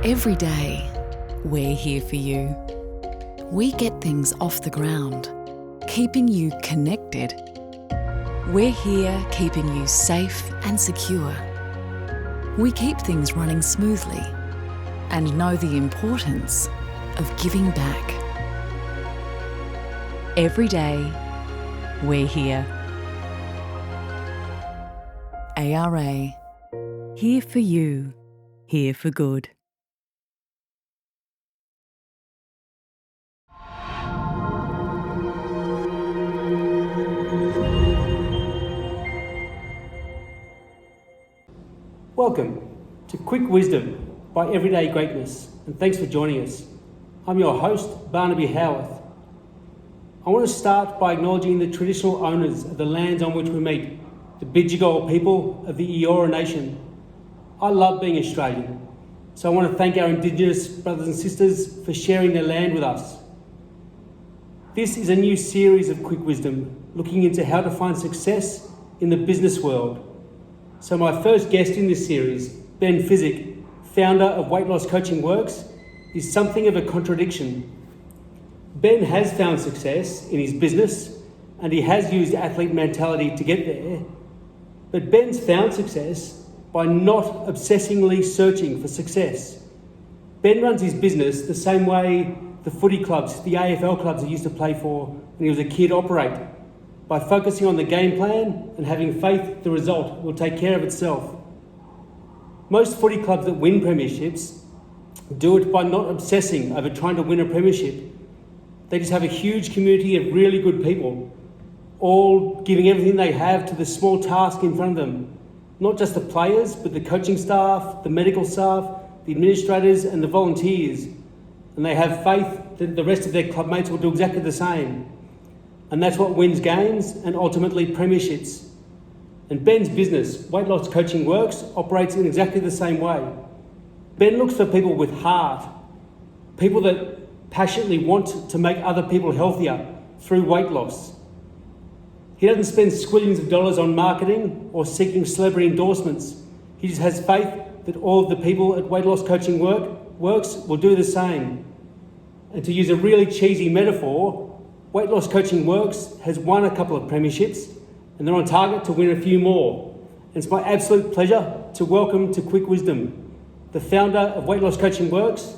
Every day, we're here for you. We get things off the ground, keeping you connected. We're here keeping you safe and secure. We keep things running smoothly and know the importance of giving back. Every day, we're here. ARA. Here for you. Here for good. Welcome to Quick Wisdom by Everyday Greatness, and thanks for joining us. I'm your host, Barnaby Howarth. I want to start by acknowledging the traditional owners of the lands on which we meet, the Bidjigal people of the Eora Nation. I love being Australian, so I want to thank our Indigenous brothers and sisters for sharing their land with us. This is a new series of Quick Wisdom, looking into how to find success in the business world. So my first guest in this series, Ben Physick, founder of Weight Loss Coaching Works, is something of a contradiction. Ben has found success in his business and he has used athlete mentality to get there, but Ben's found success by not obsessingly searching for success. Ben runs his business the same way the footy clubs, the AFL clubs he used to play for when he was a kid, operate, by focusing on the game plan and having faith the result will take care of itself. Most footy clubs that win premierships do it by not obsessing over trying to win a premiership. They just have a huge community of really good people, all giving everything they have to the small task in front of them. Not just the players, but the coaching staff, the medical staff, the administrators and the volunteers. And they have faith that the rest of their club mates will do exactly the same. And that's what wins games and ultimately premierships. And Ben's business, Weight Loss Coaching Works, operates in exactly the same way. Ben looks for people with heart, people that passionately want to make other people healthier through weight loss. He doesn't spend squillions of dollars on marketing or seeking celebrity endorsements. He just has faith that all of the people at Weight Loss Coaching Works will do the same. And to use a really cheesy metaphor, Weight Loss Coaching Works has won a couple of premierships and they're on target to win a few more. And it's my absolute pleasure to welcome to Quick Wisdom the founder of Weight Loss Coaching Works,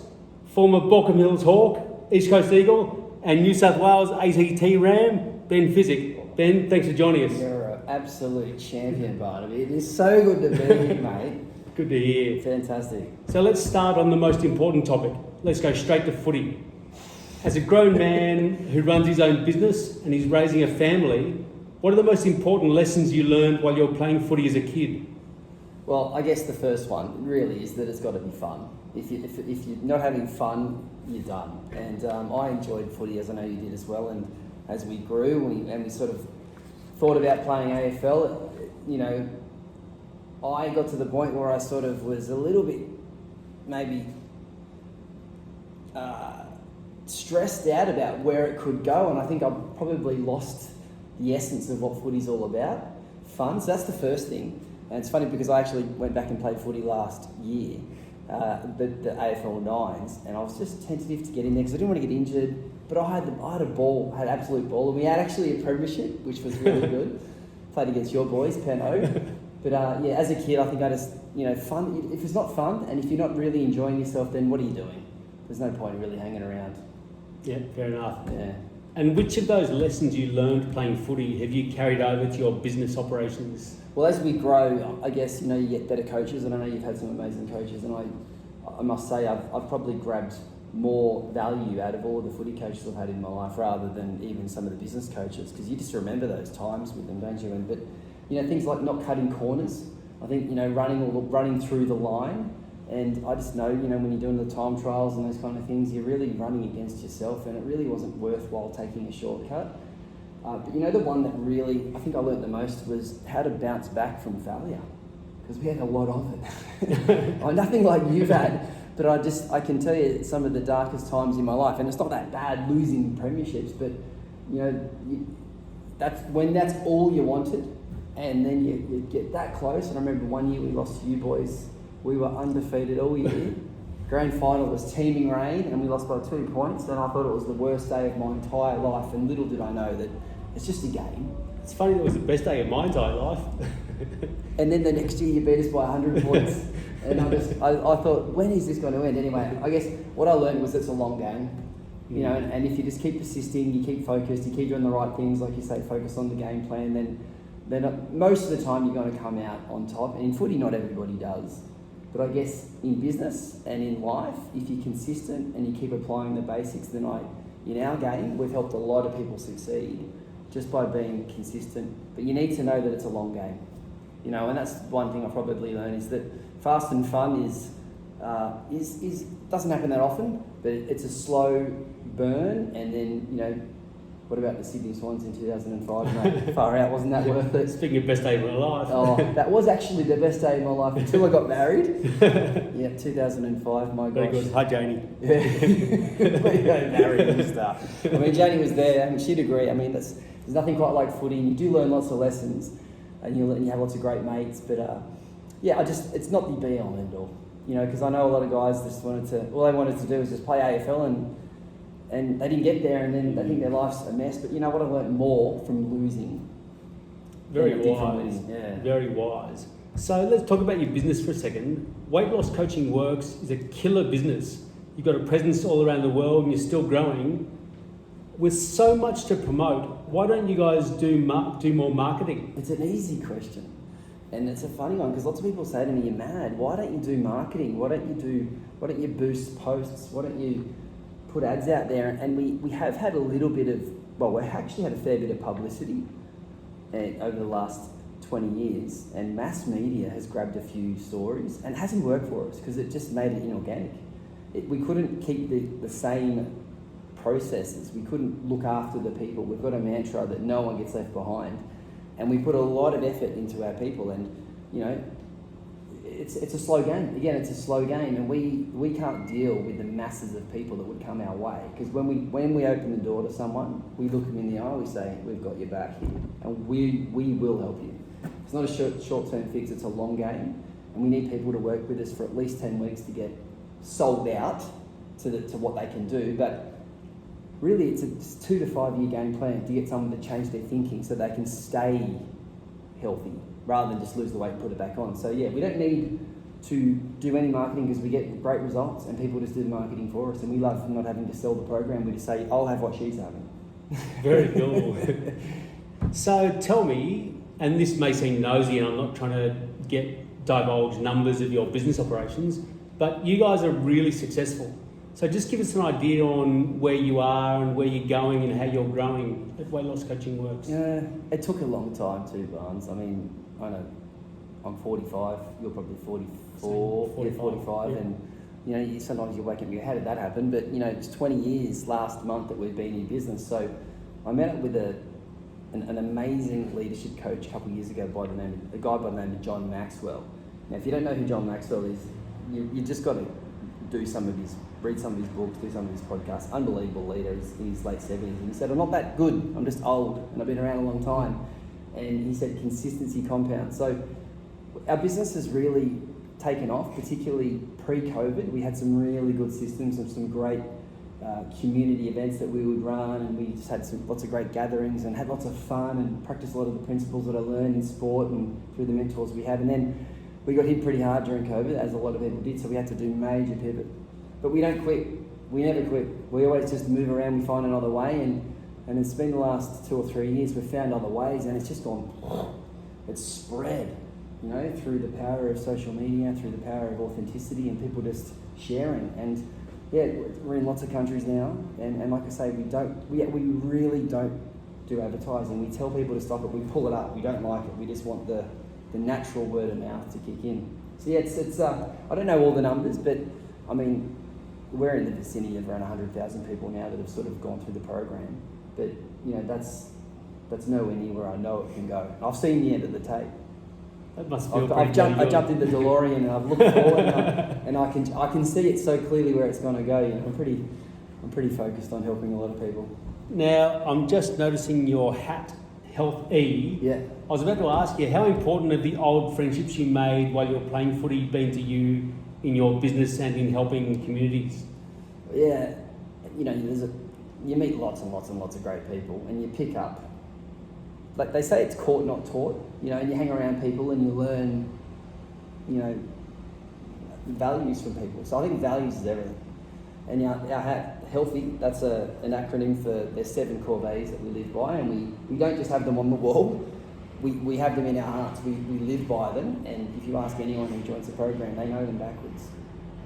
former Balcombe Hills Hawk, East Coast Eagle and New South Wales ACT Ram, Ben Physick. Ben, thanks for joining us. You're an absolute champion, Barnaby. It is so good to be here, mate. Good to hear. Fantastic. So let's start on the most important topic. Let's go straight to footy. As a grown man who runs his own business and he's raising a family, what are the most important lessons you learned while you're playing footy as a kid? Well, I guess the first one really is that it's got to be fun. If you're not having fun, you're done. And I enjoyed footy, as I know you did as well. And as we grew and we sort of thought about playing AFL, you know, I got to the point where I sort of was a little bit maybe stressed out about where it could go, and I think I've probably lost the essence of what footy's all about, fun. So that's the first thing. And it's funny because I actually went back and played footy last year, the AFL 9s, and I was just tentative to get in there because I didn't want to get injured, but I had a ball, had absolute ball, and we had actually a premiership, which was really good. Played against your boys, Penno. But yeah, as a kid, I think I just, fun, if it's not fun, and if you're not really enjoying yourself, then what are you doing? There's no point in really hanging around. Yeah, fair enough. Yeah. And which of those lessons you learned playing footy have you carried over to your business operations? Well, as we grow, I guess, you get better coaches, and I know you've had some amazing coaches, and I must say I've probably grabbed more value out of all of the footy coaches I've had in my life rather than even some of the business coaches, because you just remember those times with them, don't you? But things like not cutting corners, I think, running through the line. And I just know, when you're doing the time trials and those kind of things, you're really running against yourself, and it really wasn't worthwhile taking a shortcut. But the one that really, I think I learnt the most was how to bounce back from failure, because we had a lot of it. Nothing like you've had, but I can tell you some of the darkest times in my life, and it's not that bad losing premierships, but that's all you wanted, and then you get that close. And I remember one year we lost to you boys. We were undefeated all year. grand final was teeming rain and we lost by 2 points, and I thought it was the worst day of my entire life, and little did I know that it's just a game. It's funny, that was the best day of my entire life. And then the next year you beat us by 100 points. And I thought, when is this going to end? Anyway, I guess what I learned was it's a long game. You know, and if you just keep persisting, you keep focused, you keep doing the right things, like you say, focus on the game plan, then most of the time you're going to come out on top. And in footy, not everybody does. But I guess in business and in life, if you're consistent and you keep applying the basics, then in our game, we've helped a lot of people succeed just by being consistent. But you need to know that it's a long game. You know, and that's one thing I probably learned, is that fast and fun is doesn't happen that often, but it's a slow burn. And then, you know, what about the Sydney Swans in 2005, mate? Far out, wasn't that worth it? Speaking of best day of my life. Oh, that was actually the best day of my life until I got married. Yeah, 2005, my gosh. Very good. Hi, Janie. Yeah, married and stuff. I mean, Janie was there, and she'd agree. I mean, there's nothing quite like footy, and you do learn lots of lessons, and you have lots of great mates. But yeah, it's not the be all end all. You know, because I know a lot of guys just all they wanted to do was just play AFL, and they didn't get there, and then they think their life's a mess. But you know what? I learned more from losing. Very wise. Yeah. Very wise. So let's talk about your business for a second. Weight Loss Coaching Works is a killer business. You've got a presence all around the world, and you're still growing. With so much to promote, why don't you guys do more marketing? It's an easy question. And it's a funny one, because lots of people say to me, "You're mad. Why don't you do marketing? Why don't you boost posts? Why don't you put ads out there?" And we have had a little bit of, we actually had a fair bit of publicity over the last 20 years, and mass media has grabbed a few stories, and it hasn't worked for us because it just made it inorganic. We couldn't keep the same processes. We couldn't look after the people. We've got a mantra that no one gets left behind. And we put a lot of effort into our people, and you know, it's a slow game. Again, it's a slow game, and we can't deal with the masses of people that would come our way. Because when we open the door to someone, we look them in the eye, we say, "We've got your back here, and we will help you." It's not a short-term fix; it's a long game, and we need people to work with us for at least 10 weeks to get sold out to what they can do. But really, it's a 2 to 5 year game plan to get someone to change their thinking so they can stay healthy rather than just lose the weight and put it back on. So yeah, we don't need to do any marketing because we get great results and people just do the marketing for us, and we love not having to sell the program. We just say, "I'll have what she's having." Very cool. So tell me, and this may seem nosy and I'm not trying to divulge numbers of your business operations, but you guys are really successful. So just give us an idea on where you are and where you're going and how you're growing at Weight Loss Coaching Works. Yeah, it took a long time too, Barnes. I mean, I know I'm 45, you're probably 44, 45, and you know, sometimes you wake up and go, "How did that happen?" But you know, it's 20 years last month that we've been in business. So I met up with an amazing leadership coach a couple of years ago a guy by the name of John Maxwell. Now, if you don't know who John Maxwell is, you just got to read some of his books, do some of his podcasts. Unbelievable leader. He's in his late 70s. And he said, "I'm not that good. I'm just old and I've been around a long time." And he said, "Consistency compounds." So our business has really taken off, particularly pre-COVID. We had some really good systems and some great community events that we would run, and we just had lots of great gatherings and had lots of fun and practiced a lot of the principles that I learned in sport and through the mentors we have. And then we got hit pretty hard during COVID, as a lot of people did, so we had to do major pivot. But we don't quit. We never quit. We always just move around, we find another way, and it's been the last 2 or 3 years we've found other ways, and it's just gone, it's spread, you know, through the power of social media, through the power of authenticity and people just sharing. And yeah, we're in lots of countries now, and like I say, we really don't do advertising. We tell people to stop it, we pull it up, we don't like it, we just want the natural word of mouth to kick in. So yeah, it's I don't know all the numbers, but I mean, we're in the vicinity of around 100,000 people now that have sort of gone through the program. But you know, that's nowhere near where I know it can go. I've seen the end of the tape. That must feel I jumped in the DeLorean and I've looked forward and I can see it so clearly where it's going to go. You know, I'm pretty focused on helping a lot of people. Now, I'm just noticing your hat, Health E. Yeah. I was about to ask you, how important have the old friendships you made while you were playing footy been to you in your business and in helping communities? Yeah, you know, you meet lots and lots and lots of great people, and you pick up, like they say, it's caught not taught. You know, and you hang around people and you learn, you know, values from people. So I think values is everything. And our healthy, that's an acronym for there's 7 core values that we live by, and we don't just have them on the wall. We have them in our hearts. We live by them, and if you ask anyone who joins the program, they know them backwards.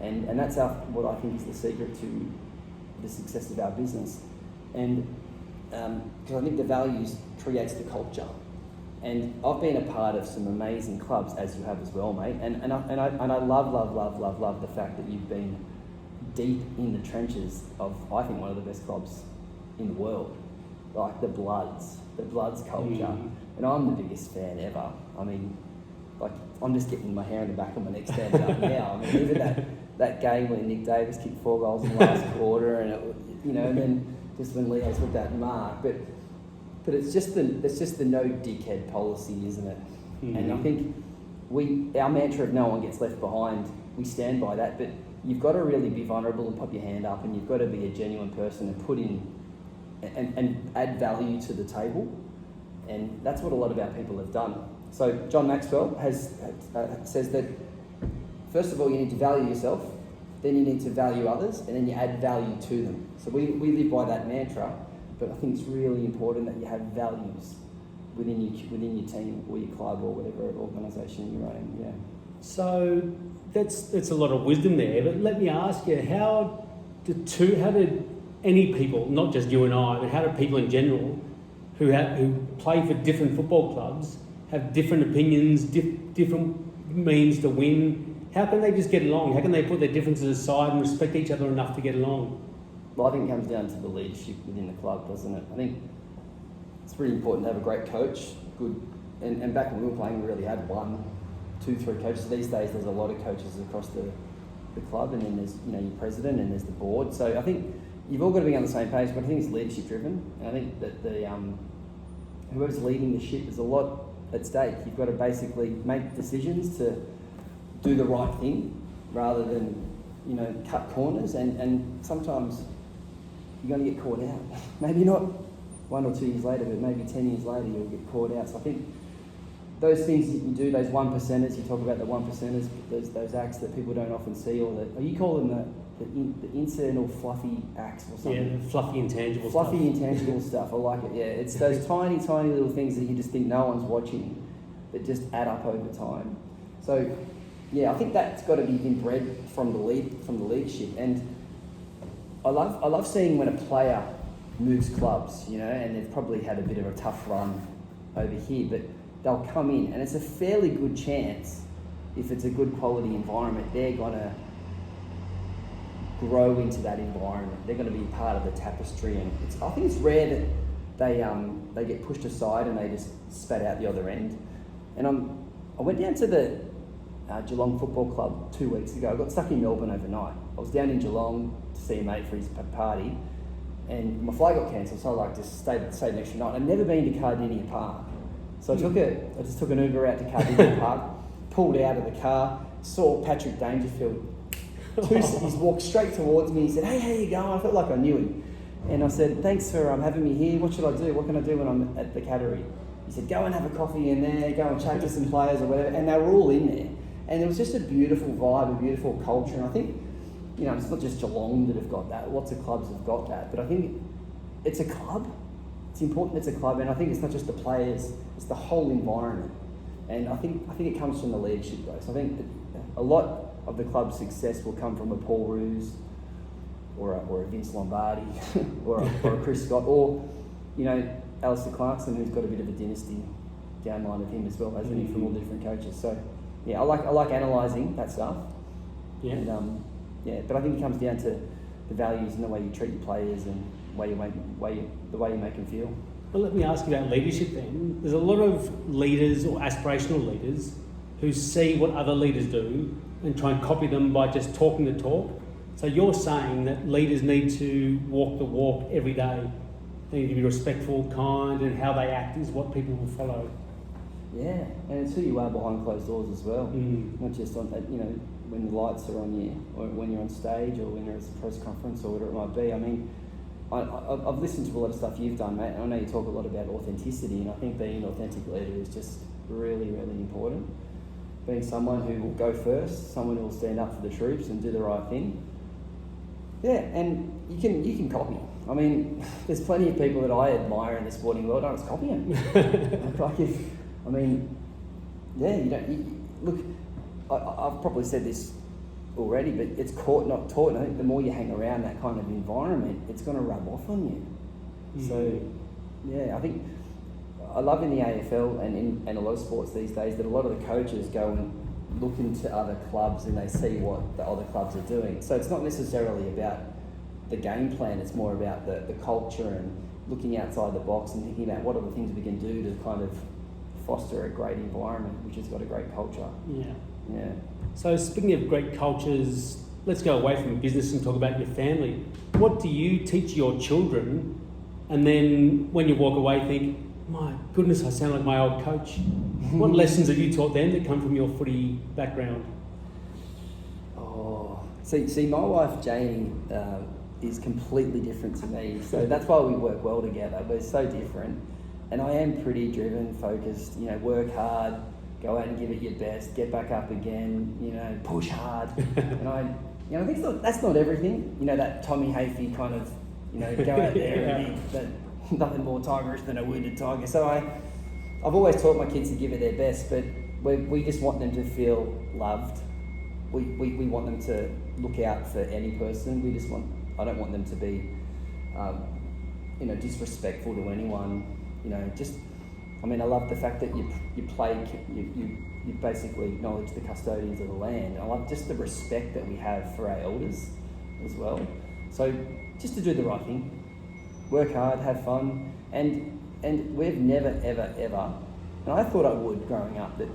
And that's what I think is the secret to the success of our business. And because I think the values creates the culture. And I've been a part of some amazing clubs, as you have as well, mate. And I love the fact that you've been deep in the trenches of, I think, one of the best clubs in the world, like the Bloods culture. And I'm the biggest fan ever. I mean, like, I'm just getting my hair in the back of my neck standing up now. I mean, even that game when Nick Davis kicked 4 goals in the last quarter, and and then just when Leo took that mark, but it's just the no dickhead policy, isn't it? And I think our mantra of no one gets left behind, we stand by that, but you've got to really be vulnerable and pop your hand up, and you've got to be a genuine person and put in and add value to the table. And that's what a lot of our people have done. So John Maxwell says that, first of all, you need to value yourself, then you need to value others, and then you add value to them. So we live by that mantra, but I think it's really important that you have values within your team or your club or whatever organisation you're running. Yeah. So that's a lot of wisdom there. But let me ask you, how did any people, not just you and I, but how do people in general who play for different football clubs have different opinions, different means to win? How can they just get along? How can they put their differences aside and respect each other enough to get along? Well, I think it comes down to the leadership within the club, doesn't it? I think it's really important to have a great coach, good. And back when we were playing, we really had 1, 2, 3 coaches. These days, there's a lot of coaches across the club, and then there's your president and there's the board. So I think you've all got to be on the same page, but I think it's leadership driven. And I think that whoever's leading the ship, there's a lot at stake. You've got to basically make decisions to do the right thing rather than cut corners, and sometimes you're going to get caught out. Maybe not 1 or 2 years later, but maybe 10 years later you'll get caught out. So I think those things that you do, those 1%ers, you talk about the 1%ers, those acts that people don't often see, or you call them the incidental fluffy acts or something. Yeah, fluffy intangible stuff. I like it, yeah. It's those tiny little things that you just think no one's watching that just add up over time. So yeah, I think that's got to be inbred from the leadership. And I love seeing when a player moves clubs, and they've probably had a bit of a tough run over here, but they'll come in, and it's a fairly good chance, if it's a good quality environment, they're gonna grow into that environment. They're going to be part of the tapestry, and I think it's rare that they get pushed aside and they just spat out the other end. And I went down to the Geelong Football Club 2 weeks ago. I got stuck in Melbourne overnight. I was down in Geelong to see a mate for his party, and my flight got cancelled, so I just stayed an extra night. I'd never been to Cardinia Park, so I just took an Uber out to Cardinia Park, pulled out of the car, saw Patrick Dangerfield. He's walked straight towards me. He said, "Hey, how you going?" I felt like I knew him, and I said, "Thanks for having me here. What should I do? What can I do when I'm at the Cattery?" He said, "Go and have a coffee in there. Go and chat to some players or whatever." And they were all in there, and it was just a beautiful vibe, a beautiful culture. And I think, it's not just Geelong that have got that. Lots of clubs have got that, but I think it's a club. It's important. It's a club, and I think it's not just the players; it's the whole environment. And I think it comes from the leadership, though. So I think a lot of the club's success will come from a Paul Roos or a Vince Lombardi or a Chris Scott, or Alistair Clarkson, who's got a bit of a dynasty downline of him as well, hasn't he, from all different coaches. So yeah, I like analysing that stuff. Yeah. And but I think it comes down to the values and the way you treat your players and the way you make them feel. Well, let me ask you about leadership then. There's a lot of leaders or aspirational leaders who see what other leaders do and try and copy them by just talking the talk. So you're saying that leaders need to walk the walk every day. They need to be respectful, kind, and how they act is what people will follow. Yeah, and it's who you are behind closed doors as well. Not just on, when the lights are on you, or when you're on stage, or when you're at a press conference, or whatever it might be. I mean, I've listened to a lot of stuff you've done, mate, and I know you talk a lot about authenticity, and I think being an authentic leader is just really, really important. Being someone who will go first, someone who will stand up for the troops and do the right thing. Yeah, and you can copy. I mean, there's plenty of people that I admire in the sporting world. I just copy them. Look, I've probably said this already, but it's caught, not taught. And I think the more you hang around that kind of environment, it's going to rub off on you. Mm. So, yeah, I think I love in the AFL and a lot of sports these days that a lot of the coaches go and look into other clubs and they see what the other clubs are doing. So it's not necessarily about the game plan, it's more about the culture and looking outside the box and thinking about what are the things we can do to kind of foster a great environment which has got a great culture. Yeah. Yeah. So speaking of great cultures, let's go away from business and talk about your family. What do you teach your children, and then when you walk away think, my goodness, I sound like my old coach? What lessons have you taught them that come from your footy background? Oh, see, my wife Janie is completely different to me, so that's why we work well together. We're so different, and I am pretty driven, focused. You know, work hard, go out and give it your best, get back up again. You know, push hard. And I think that's not everything. You know, that Tommy Hafey kind of, you know, go out there and be nothing more tigerish than a wounded tiger. So I've always taught my kids to give it their best, but we just want them to feel loved. We want them to look out for any person. I don't want them to be, disrespectful to anyone. You know, I love the fact that you basically acknowledge the custodians of the land. I love just the respect that we have for our elders as well. So just to do the right thing. Work hard, have fun, and we've never, ever, and I thought I would growing up that,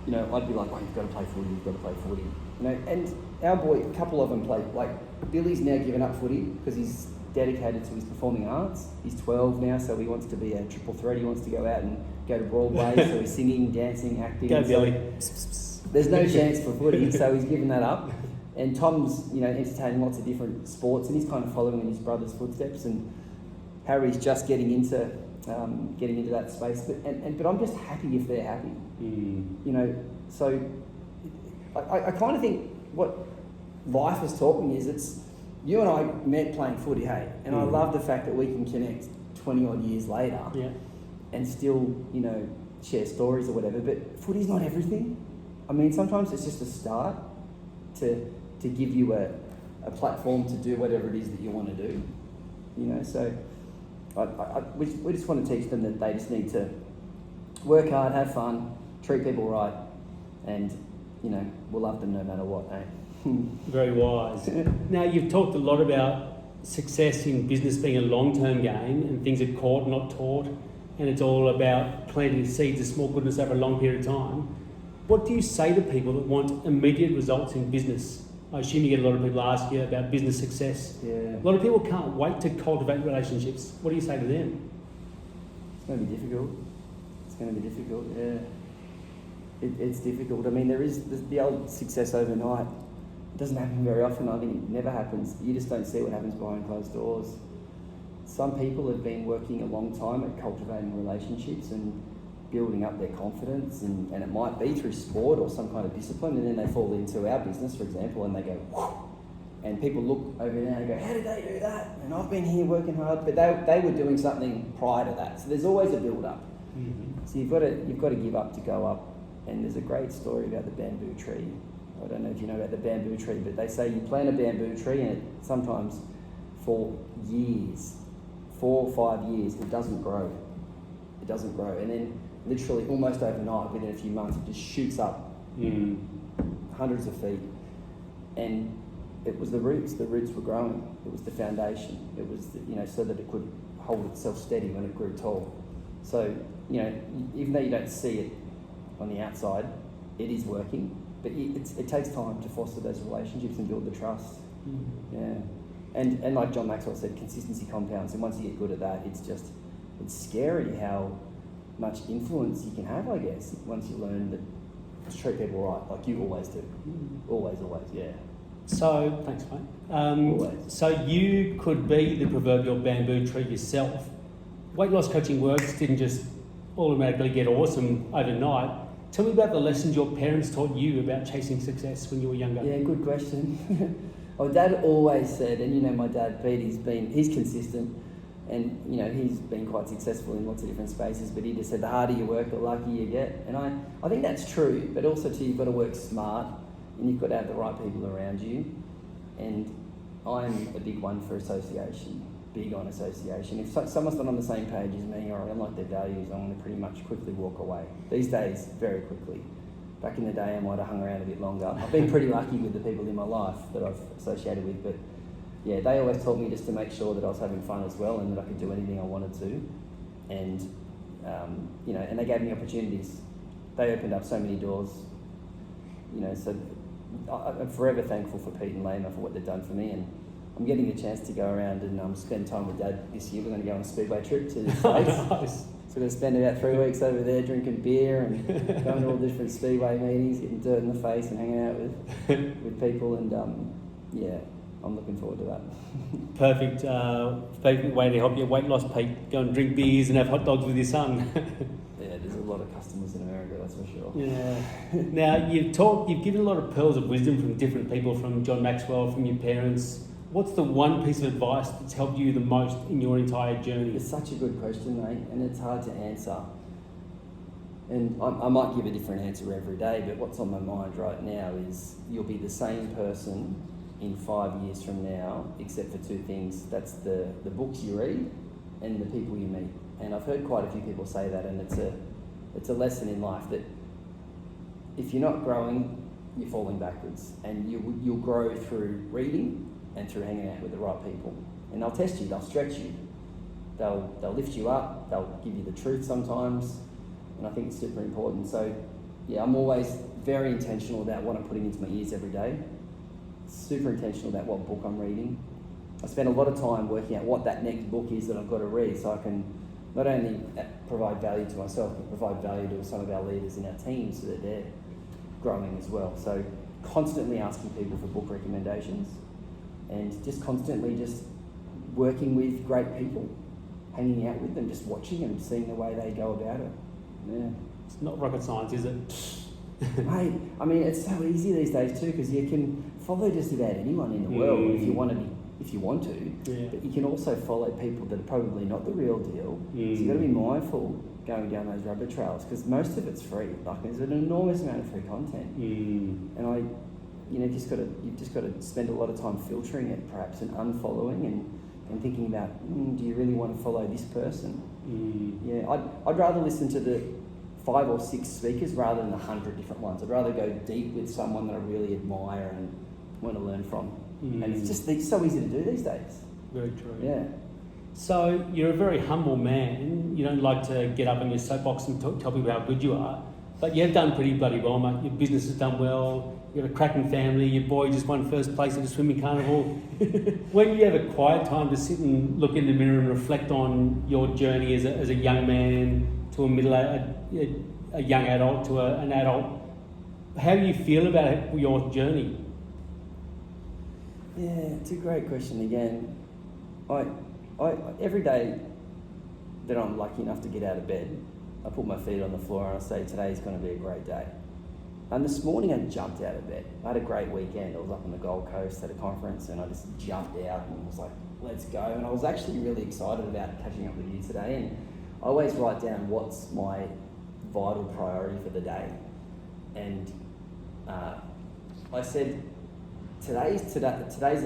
you know, I'd be like, oh, you've got to play footy, you know, and our boy, a couple of them play, like, Billy's now given up footy because he's dedicated to his performing arts. He's 12 now, so he wants to be a triple threat. He wants to go out and go to Broadway, so he's singing, dancing, acting. Go Billy. There's no chance for footy, so he's given that up. And Tom's, you know, entertaining lots of different sports, and he's kind of following in his brother's footsteps. And Harry's just getting into that space. But I'm just happy if they're happy. You know, so I kind of think what life has taught me is it's you and I met playing footy, hey, and I love the fact that we can connect 20 odd years later, and still, you know, share stories or whatever. But footy's not everything. I mean, sometimes it's just a start to give you a platform to do whatever it is that you want to do, you know. So we just want to teach them that they just need to work hard, have fun, treat people right, and, you know, we'll love them no matter what, eh? Very wise. Now, you've talked a lot about success in business being a long-term game and things are caught, not taught, and it's all about planting seeds of small goodness over a long period of time. What do you say to people that want immediate results in business? I assume you get a lot of people ask you about business success. Yeah. A lot of people can't wait to cultivate relationships. What do you say to them? It's going to be difficult. Yeah. It's difficult. I mean, there is the old success overnight. It doesn't happen very often. I think it never happens. You just don't see what happens behind closed doors. Some people have been working a long time at cultivating relationships and building up their confidence, and it might be through sport or some kind of discipline, and then they fall into our business, for example, and they go, whoo, and people look over there and go, how did they do that? And I've been here working hard, but they were doing something prior to that. So there's always a build-up. So you've got to give up to go up. And there's a great story about the bamboo tree. I don't know if you know about the bamboo tree, but they say you plant a bamboo tree and it sometimes for years, 4 or 5 years, it doesn't grow. And then literally almost overnight, within a few months, it just shoots up hundreds of feet. And it was the roots were growing. It was the foundation. It was, so that it could hold itself steady when it grew tall. So, even though you don't see it on the outside, it is working, but it takes time to foster those relationships and build the trust. Yeah, and like John Maxwell said, consistency compounds, and once you get good at that, it's scary how much influence you can have, I guess, once you learn that to treat people right, like you always do. Always, yeah. So, thanks, mate. Always. So you could be the proverbial bamboo tree yourself. Weight loss coaching works didn't just automatically get awesome overnight. Tell me about the lessons your parents taught you about chasing success when you were younger. Yeah, good question. Well, Dad always said, and you know my dad, Pete, he's consistent, and you know he's been quite successful in lots of different spaces, but he just said the harder you work, the luckier you get. And I think that's true, but also too, you've got to work smart, and you've got to have the right people around you. And I'm a big one for association, big on association. If someone's not on the same page as me or I don't like their values, I'm going to pretty much quickly walk away. These days, very quickly. Back in the day, I might have hung around a bit longer. I've been pretty lucky with the people in my life that I've associated with, but yeah, they always told me just to make sure that I was having fun as well and that I could do anything I wanted to. And, you know, and they gave me opportunities. They opened up so many doors, you know, so I'm forever thankful for Pete and Lema for what they've done for me. And I'm getting the chance to go around and spend time with Dad this year. We're going to go on a speedway trip to the States. Nice. So we're going to spend about 3 weeks over there drinking beer and going to all different speedway meetings, getting dirt in the face and hanging out with people. And yeah, I'm looking forward to that. Perfect way to help your weight loss, Pete. Go and drink beers and have hot dogs with your son. Yeah, there's a lot of customers in America, that's for sure. Yeah. Now, you've given a lot of pearls of wisdom from different people, from John Maxwell, from your parents. What's the one piece of advice that's helped you the most in your entire journey? It's such a good question, mate, and it's hard to answer. And I might give a different answer every day, but what's on my mind right now is you'll be the same person in 5 years from now, except for two things. That's the books you read and the people you meet. And I've heard quite a few people say that, and it's a lesson in life that if you're not growing, you're falling backwards. And you'll grow through reading and through hanging out with the right people. And they'll test you, they'll stretch you, they'll lift you up, they'll give you the truth sometimes, and I think it's super important. So yeah, I'm always very intentional about what I'm putting into my ears every day, super intentional about what book I'm reading. I spend a lot of time working out what that next book is that I've got to read so I can not only provide value to myself, but provide value to some of our leaders in our team so that they're growing as well. So constantly asking people for book recommendations, and just constantly just working with great people, hanging out with them, just watching and seeing the way they go about it. Yeah. It's not rocket science, is it? Mate, I mean, it's so easy these days too, because you can follow just about anyone in the world if you want to. Yeah. But you can also follow people that are probably not the real deal. So you've got to be mindful going down those rabbit trails, because most of it's free. Like, there's an enormous amount of free content. And you've just got to spend a lot of time filtering it, perhaps, and unfollowing and thinking about, do you really want to follow this person? Yeah, I'd rather listen to the 5 or 6 speakers rather than 100 different ones. I'd rather go deep with someone that I really admire and want to learn from. And it's so easy to do these days. Very true. Yeah. So you're a very humble man. You don't like to get up on your soapbox and tell people how good you are, but you have done pretty bloody well, mate. Your business has done well. You've got a cracking family. Your boy just won first place at a swimming carnival. When you have a quiet time to sit and look in the mirror and reflect on your journey as a young man to a young adult to an adult, how do you feel about your journey? Yeah, it's a great question again. I every day that I'm lucky enough to get out of bed, I put my feet on the floor and I say, today's going to be a great day. And this morning I jumped out of bed. I had a great weekend. I was up on the Gold Coast at a conference and I just jumped out and was like, let's go. And I was actually really excited about catching up with you today. And I always write down what's my vital priority for the day. And I said, today's the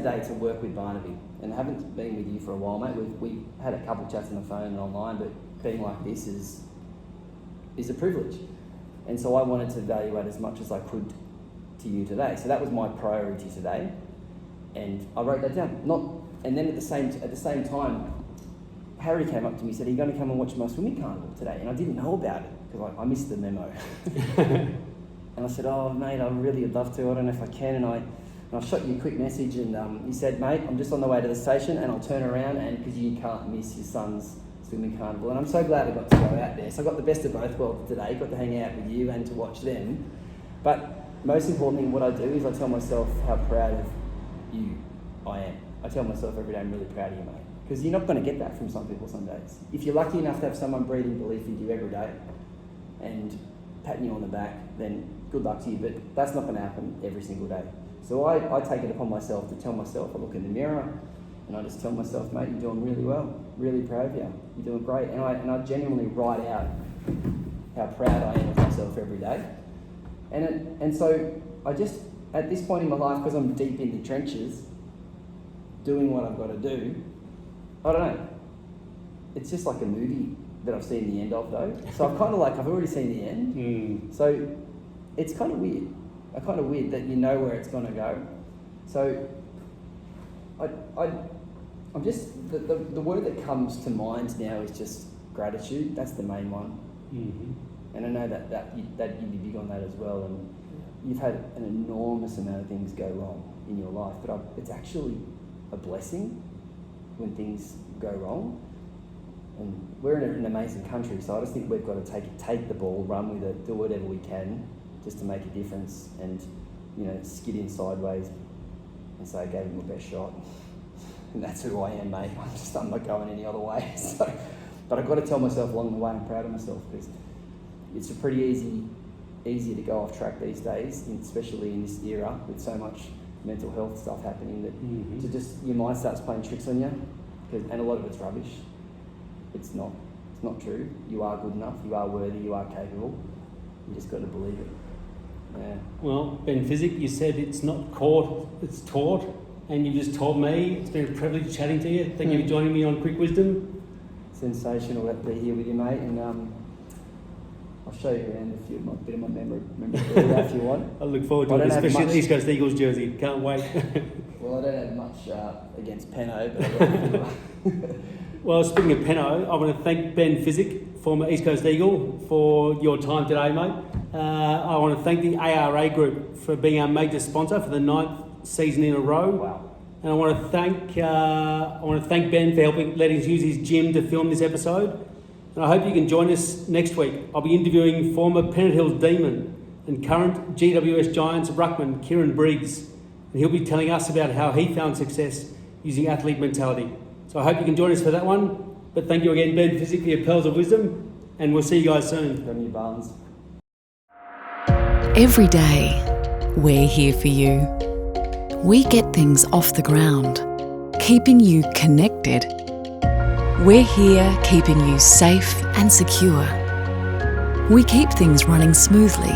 day to work with Barnaby. And I haven't been with you for a while, mate. We've had a couple of chats on the phone and online, but being like this is a privilege. And so I wanted to evaluate as much as I could to you today. So that was my priority today. And I wrote that down. And then at the same time, Harry came up to me and said, are you going to come and watch my swimming carnival today? And I didn't know about it because I missed the memo. And I said, oh, mate, I really would love to. I don't know if I can. And I shot you a quick message and he said, mate, I'm just on the way to the station and I'll turn around and because you can't miss your son's swimming carnival. And I'm so glad I got to go out there. So I got the best of both worlds today, got to hang out with you and to watch them. But most importantly, what I do is I tell myself how proud of you I am. I tell myself every day I'm really proud of you, mate. Because you're not going to get that from some people some days. If you're lucky enough to have someone breathing belief in you every day and patting you on the back, then good luck to you. But that's not going to happen every single day. So I take it upon myself to tell myself, I look in the mirror and I just tell myself, mate, you're doing really well. Really proud of you. You're doing great. And I genuinely write out how proud I am of myself every day. And so I just, at this point in my life, because I'm deep in the trenches, doing what I've got to do, I don't know. It's just like a movie that I've seen the end of, though. So I've already seen the end. So it's kind of weird. Kind of weird that you know where it's going to go. So I'm just, the word that comes to mind now is just gratitude. That's the main one. And I know that you'd be big on that as well. And you've had an enormous amount of things go wrong in your life, but it's actually a blessing when things go wrong. And we're in an amazing country, so I just think we've got to take the ball, run with it, do whatever we can just to make a difference, and skid in sideways and say I gave him my best shot. And that's who I am, mate. I'm not going any other way. So, but I've got to tell myself along the way I'm proud of myself, because it's a pretty easy to go off track these days, especially in this era with so much mental health stuff happening, that your mind starts playing tricks on you, and a lot of it's rubbish. It's not true. You are good enough, you are worthy, you are capable. You just got to believe it. Yeah. Well, Ben Physick, you said it's not caught, it's taught, and you just taught me. It's been a privilege chatting to you. Thank you for joining me on Quick Wisdom. Sensational to be here with you, mate, and I'll show you around a bit of my memorabilia if you want. I look forward to it, especially the East Coast Eagles jersey. Can't wait. Well, I don't have much against Peno, but I've got a Well, speaking of Peno, I want to thank Ben Physick, former East Coast Eagle, for your time today, mate. I want to thank the ARA Group for being our major sponsor for the 9th season in a row. Wow. And I want to thank Ben for letting us use his gym to film this episode. And I hope you can join us next week. I'll be interviewing former Pennant Hills Demon and current GWS Giants ruckman Kieran Briggs, and he'll be telling us about how he found success using athlete mentality. So I hope you can join us for that one. But thank you again, Ben Physick, for your pearls of wisdom, and we'll see you guys soon. From your barns. Every day, we're here for you. We get things off the ground, keeping you connected. We're here keeping you safe and secure. We keep things running smoothly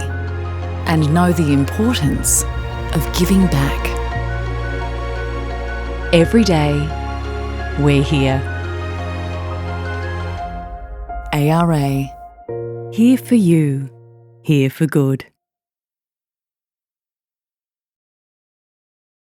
and know the importance of giving back. Every day, we're here. ARA, here for you, here for good.